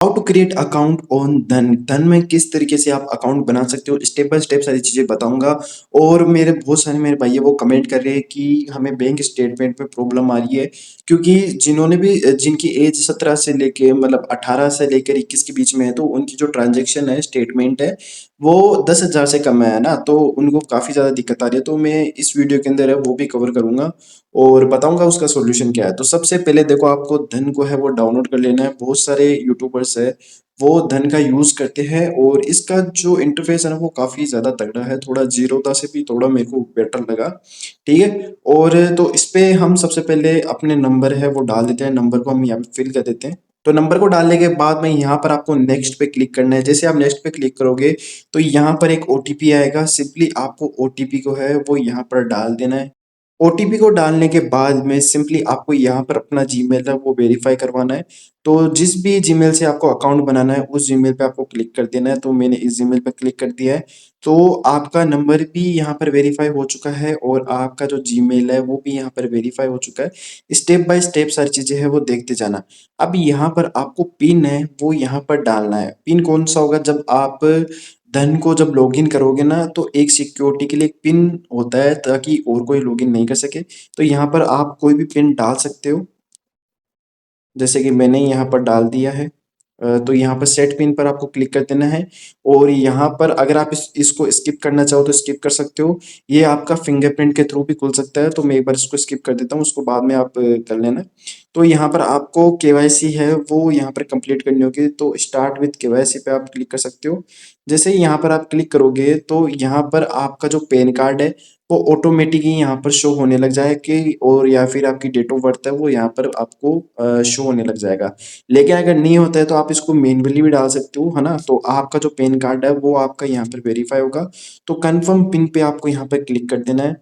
How to create account on Dhan. Dhan में किस तरीके से आप अकाउंट बना सकते हो, स्टेप बाय स्टेप सारी चीजें बताऊंगा। और मेरे बहुत सारे मेरे भाई है वो कमेंट कर रहे हैं कि हमें बैंक स्टेटमेंट में प्रॉब्लम आ रही है, क्योंकि जिन्होंने भी जिनकी एज 17 से लेके मतलब 18 से लेकर 21 के बीच में है, तो उनकी जो ट्रांजेक्शन है स्टेटमेंट है वो 10,000 से कम है ना, तो उनको काफी ज्यादा दिक्कत आ रही है। तो मैं इस वीडियो के अंदर है वो भी कवर करूंगा और बताऊंगा उसका सॉल्यूशन क्या है। तो सबसे पहले देखो, आपको धन को है वो डाउनलोड कर लेना है। बहुत सारे यूट्यूबर्स है वो धन का यूज करते हैं और इसका जो इंटरफेस है ना वो काफी ज्यादा तगड़ा है, थोड़ा जीरोधा से भी थोड़ा मेरे को बेटर लगा। ठीक है, और तो इस पे हम सबसे पहले अपने नंबर है वो डाल देते हैं, नंबर को हम यहाँ पे फिल कर देते हैं। तो नंबर को डालने के बाद में यहाँ पर आपको नेक्स्ट पे क्लिक करना है। जैसे आप नेक्स्ट पे क्लिक करोगे तो यहाँ पर एक ओटीपी आएगा, सिंपली आपको ओटीपी को है वो यहाँ पर डाल देना है। ओटीपी को डालने के बाद में सिंपली आपको यहाँ पर अपना जीमेल है वो वेरीफाई करवाना है। तो जिस भी जीमेल से आपको अकाउंट बनाना है उस जीमेल पे आपको क्लिक कर देना है। तो मैंने इस जीमेल पे क्लिक कर दिया है। तो आपका नंबर भी यहाँ पर वेरीफाई हो चुका है और आपका जो जीमेल है वो भी यहाँ पर वेरीफाई हो चुका है। स्टेप बाय स्टेप सारी चीजें है वो देखते जाना। अब यहाँ पर आपको पिन है वो यहाँ पर डालना है। पिन कौन सा होगा, जब आप धन को जब लॉगिन करोगे ना तो एक सिक्योरिटी के लिए एक पिन होता है ताकि और कोई लॉगिन नहीं कर सके। तो यहाँ पर आप कोई भी पिन डाल सकते हो, जैसे कि मैंने यहाँ पर डाल दिया है। तो यहाँ पर सेट पिन पर आपको क्लिक कर देना है। और यहाँ पर अगर आप इसको स्किप करना चाहो तो स्किप कर सकते हो। ये आपका फिंगरप्रिंट के थ्रू भी खुल सकता है, तो मैं एक बार इसको स्किप कर देता हूँ, उसको बाद में आप कर लेना। तो यहाँ पर आपको केवाईसी है वो यहाँ पर कंप्लीट करनी होगी, तो स्टार्ट विथ केवाईसी पे आप क्लिक कर सकते हो। जैसे ही यहाँ पर आप क्लिक करोगे तो यहाँ पर आपका जो पैन कार्ड है वो ऑटोमेटिक ही यहाँ पर शो होने लग जाए कि, और या फिर आपकी डेट ऑफ बर्थ है वो यहाँ पर आपको शो होने लग जाएगा। लेकिन अगर नहीं होता है तो आप इसको मैन्युअली भी डाल सकते हो, है ना। तो आपका जो पैन कार्ड है वो आपका यहाँ पर वेरीफाई होगा। तो कंफर्म पिन पे आपको यहाँ पर क्लिक कर देना है।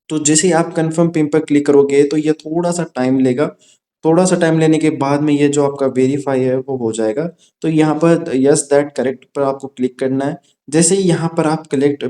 तो जैसे ही आप कंफर्म पिन पर क्लिक करोगे तो ये थोड़ा सा टाइम लेगा। थोड़ा सा टाइम लेने के बाद में ये जो आपका वेरीफाई है वो हो जाएगा। तो यहाँ पर यस दैट करेक्ट पर आपको क्लिक करना है। जैसे ही यहाँ पर आप करेक्ट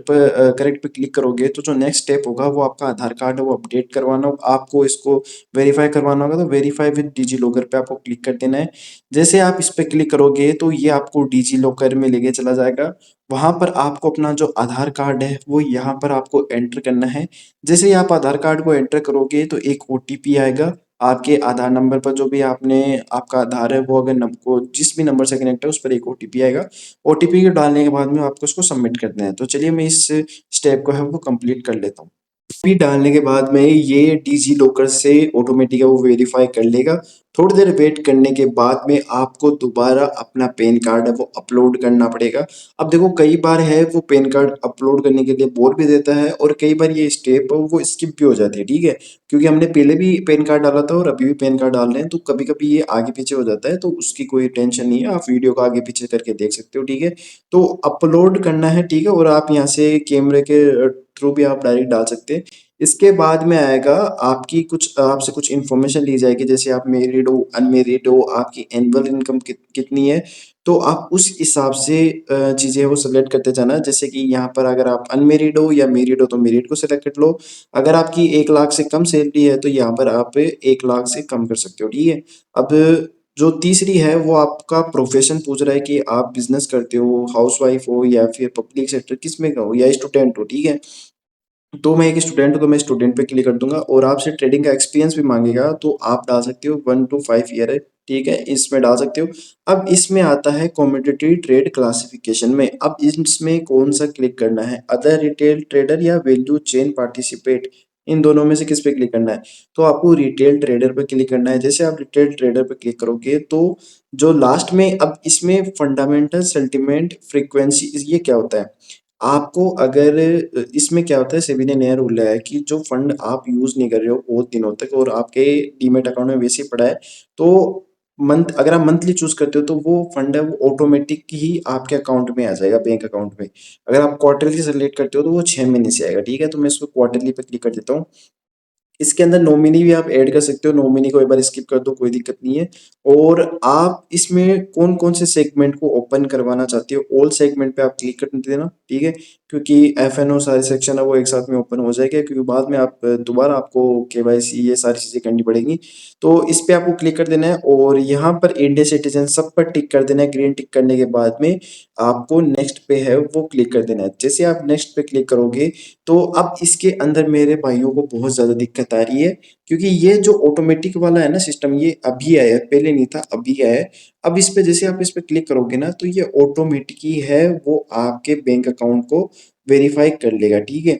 पे क्लिक करोगे तो जो नेक्स्ट स्टेप होगा वो आपका आधार कार्ड है वो अपडेट करवाना होगा, आपको इसको वेरीफाई करवाना होगा। तो वेरीफाई विद डिजी लॉकर पे आपको क्लिक कर देना है। जैसे आप इस पे क्लिक करोगे तो ये आपको डिजी लॉकर में लेके चला जाएगा। वहां पर आपको अपना जो आधार कार्ड है वो यहाँ पर आपको एंटर करना है। जैसे ही आप आधार कार्ड को एंटर करोगे तो एक ओटीपी आएगा आपके आधार नंबर पर। जो भी आपने आपका आधार है वो अगर को जिस भी नंबर से कनेक्ट है उस पर एक ओटीपी आएगा। ओटीपी को डालने के बाद में आपको उसको सबमिट कर देना है। तो चलिए मैं इस स्टेप को है वो कंप्लीट कर लेता हूँ। ओटीपी डालने के बाद में ये डिजी लॉकर से ऑटोमेटिक वो वेरीफाई कर लेगा। थोड़ी देर वेट करने के बाद में आपको दोबारा अपना पैन कार्ड है वो अपलोड करना पड़ेगा। अब देखो कई बार है वो पैन कार्ड अपलोड करने के लिए बोल भी देता है और कई बार ये स्टेप वो स्किप भी हो जाती है। ठीक है, क्योंकि हमने पहले भी पैन कार्ड डाला था और अभी भी पैन कार्ड डाल रहे हैं, तो कभी कभी ये आगे पीछे हो जाता है, तो उसकी कोई टेंशन नहीं है, आप वीडियो को आगे पीछे करके देख सकते हो। ठीक है, तो अपलोड करना है। ठीक है, और आप यहाँ से कैमरे के थ्रू भी आप डायरेक्ट डाल सकते हैं। इसके बाद में आएगा आपकी कुछ आपसे कुछ इन्फॉर्मेशन ली जाएगी, जैसे आप मैरिड हो अनमेरिड हो, आपकी एनुअल इनकम कितनी है। तो आप उस हिसाब से चीजें वो सेलेक्ट करते जाना। जैसे कि यहाँ पर अगर आप अनमेरिड हो या मैरिड हो तो मैरिड को सेलेक्ट कर लो। अगर आपकी 1 लाख से कम सैलरी है तो यहाँ पर आप 1 लाख से कम कर सकते हो। ठीक है, अब जो तीसरी है वो आपका प्रोफेशन पूछ रहा है कि आप बिजनेस करते हो, हाउसवाइफ हो या फिर पब्लिक सेक्टर किस में का हो या स्टूडेंट हो। ठीक है, तो मैं एक स्टूडेंट हूँ तो मैं स्टूडेंट पे क्लिक कर दूंगा। और आपसे ट्रेडिंग का एक्सपीरियंस भी मांगेगा तो आप डाल सकते हो 1 to 5 ईयर है। ठीक है, इसमें डाल सकते हो। अब इसमें आता है कमोडिटी ट्रेड क्लासिफिकेशन में। अब इसमें कौन सा क्लिक करना है, अदर रिटेल ट्रेडर या वैल्यू चेन पार्टिसिपेट, इन दोनों में से किस पे क्लिक करना है। तो आपको रिटेल ट्रेडर पे क्लिक करना है। जैसे आप रिटेल ट्रेडर पे क्लिक करोगे तो जो लास्ट में अब इसमें फंडामेंटल सेंटिमेंट फ्रीक्वेंसी ये क्या होता है। आपको अगर इसमें क्या होता है, सेबी ने नया रूल लाया है कि जो फंड आप यूज नहीं कर रहे हो बहुत दिनों तक और आपके डीमेट अकाउंट में वैसे ही पड़ा है, तो मंथ अगर आप मंथली चूज करते हो तो वो फंड है वो ऑटोमेटिक ही आपके अकाउंट में आ जाएगा, बैंक अकाउंट में। अगर आप क्वार्टरली सेलेक्ट करते हो तो वो 6 महीने से आएगा। ठीक है, तो मैं इसको क्वार्टरली पे क्लिक कर देता हूँ। इसके अंदर नॉमिनी भी आप ऐड कर सकते हो, नॉमिनी को एक बार स्किप कर दो, कोई दिक्कत नहीं है। और आप इसमें कौन कौन से सेगमेंट को ओपन करवाना चाहते हो, ऑल सेगमेंट पे आप क्लिक कर देना। ठीक है, क्योंकि एफएनओ सारे सेक्शन है वो एक साथ में ओपन हो जाएगा, क्योंकि बाद में आप दोबारा आपको केवाईसी ये सारी चीजें करनी पड़ेगी। तो इस पे आपको क्लिक कर देना है और यहाँ पर इंडियन सिटीजन सब पर टिक कर देना है। ग्रीन टिक करने के बाद में आपको नेक्स्ट पे है वो क्लिक कर देना है। जैसे आप नेक्स्ट पे क्लिक करोगे तो अब इसके अंदर मेरे भाइयों को बहुत ज्यादा दिक्कत आ रही है, क्योंकि ये जो ऑटोमेटिक वाला है ना सिस्टम, ये अभी आया है, पहले नहीं था, अभी आया है। अब इस पे जैसे आप इस पे क्लिक करोगे ना तो ये ऑटोमेटिक ही है वो आपके बैंक अकाउंट को वेरीफाई कर लेगा, ठीक है।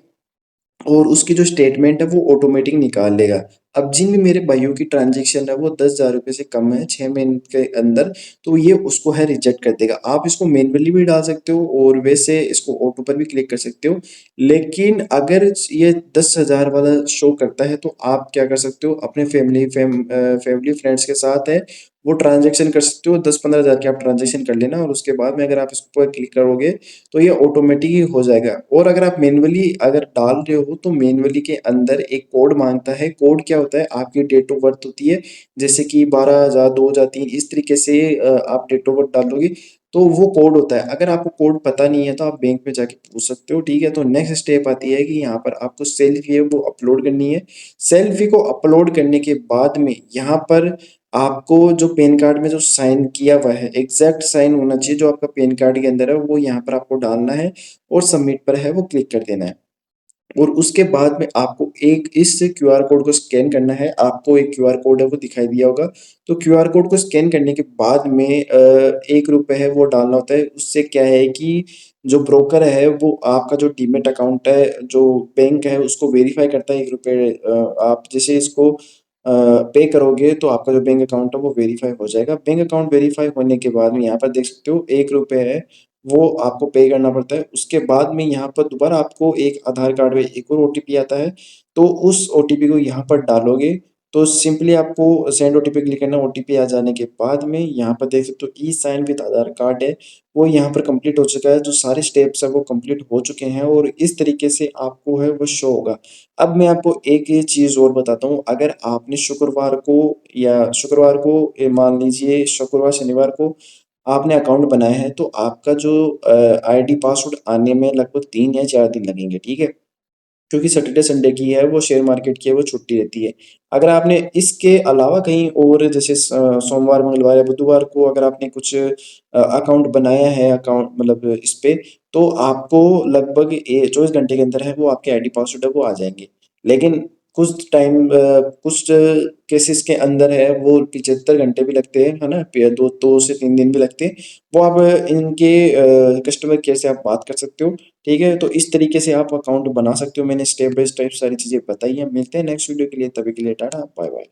और उसकी जो स्टेटमेंट है वो ऑटोमेटिक निकाल लेगा। अब जिन भी मेरे भाइयों की ट्रांजेक्शन है वो 10,000 रुपये से कम है 6 महीने के अंदर, तो ये उसको है रिजेक्ट कर देगा। आप इसको मैन्युअली भी डाल सकते हो और वैसे इसको ऑटो पर भी क्लिक कर सकते हो। लेकिन अगर ये 10,000 वाला शो करता है तो आप क्या कर सकते हो, अपने फैमिली फ्रेंड्स के साथ है वो ट्रांजेक्शन कर सकते हो। 10-15 हज़ार की आप ट्रांजेक्शन कर लेना और उसके बाद में अगर आप इस पर क्लिक करोगे तो ये ऑटोमेटिक ही हो जाएगा। और अगर आप मैन्युअली अगर डाल रहे हो तो मैन्युअली के अंदर एक कोड मांगता है। कोड क्या होता है, आपकी डेट ऑफ बर्थ होती है, जैसे कि 12,000 2003 इस तरीके से आप डेट ऑफ बर्थ डालोगे तो वो कोड होता है। अगर आपको कोड पता नहीं है तो आप बैंक में जाके पूछ सकते हो, ठीक है। तो नेक्स्ट स्टेप आती है कि यहाँ पर आपको सेल्फी है वो अपलोड करनी है। सेल्फी को अपलोड करने के बाद में यहाँ पर आपको जो पैन कार्ड में जो साइन किया हुआ है एग्जैक्ट साइन होना चाहिए जो आपका पैन कार्ड के अंदर है, वो यहाँ पर आपको डालना है और सबमिट पर है वो क्लिक कर देना है। और उसके बाद में आपको एक इस क्यूआर कोड को स्कैन करना है। आपको एक क्यूआर कोड है वो दिखाई दिया होगा, तो क्यूआर कोड को स्कैन करने के बाद में 1 रुपए है वो डालना होता है। उससे क्या है कि जो ब्रोकर है वो आपका जो डीमेट अकाउंट है जो बैंक है उसको वेरीफाई करता है। 1 रुपए आप जैसे इसको पे करोगे तो आपका जो बैंक अकाउंट है वो वेरीफाई हो जाएगा। बैंक अकाउंट वेरीफाई होने के बाद में यहाँ पर देख सकते हो 1 रुपए है वो आपको पे करना पड़ता है। उसके बाद में यहाँ पर दोबारा आपको एक आधार कार्ड में एक और ओटीपी आता है, तो उस ओटीपी को यहाँ पर डालोगे। तो सिंपली आपको सेंड ओटीपी क्लिक करना है। ओटीपी आ जाने के बाद में यहाँ पर देख सकते हो ई साइन विद आधार कार्ड है वो यहाँ पर कंप्लीट हो चुका है। जो सारे स्टेप्स है वो कंप्लीट हो चुके हैं और इस तरीके से आपको है वो शो होगा। अब मैं आपको एक ये चीज और बताता हूँ, अगर आपने शुक्रवार को या शुक्रवार को मान लीजिए शुक्रवार शनिवार को आपने अकाउंट बनाया है तो आपका जो आईडी पासवर्ड आने में लगभग 3 या 4 दिन लगेंगे, ठीक है। क्योंकि सैटरडे संडे की है वो शेयर मार्केट की है वो छुट्टी रहती है। अगर आपने इसके अलावा कहीं और जैसे सोमवार मंगलवार या बुधवार को अगर आपने कुछ अकाउंट बनाया है अकाउंट मतलब इस पे, तो आपको लगभग 24 घंटे के अंदर है वो आपके आईडी पासवर्ड है वो आ जाएंगे। लेकिन कुछ केसेस के अंदर है वो 75 घंटे भी लगते हैं, है ना, 2 से 3 दिन भी लगते हैं। वो आप इनके कस्टमर केयर से आप बात कर सकते हो, ठीक है। तो इस तरीके से आप अकाउंट बना सकते हो। मैंने स्टेप बाय स्टेप सारी चीजें बताई हैं। मिलते हैं नेक्स्ट वीडियो के लिए, तभी के लिए टाटा बाय बाय।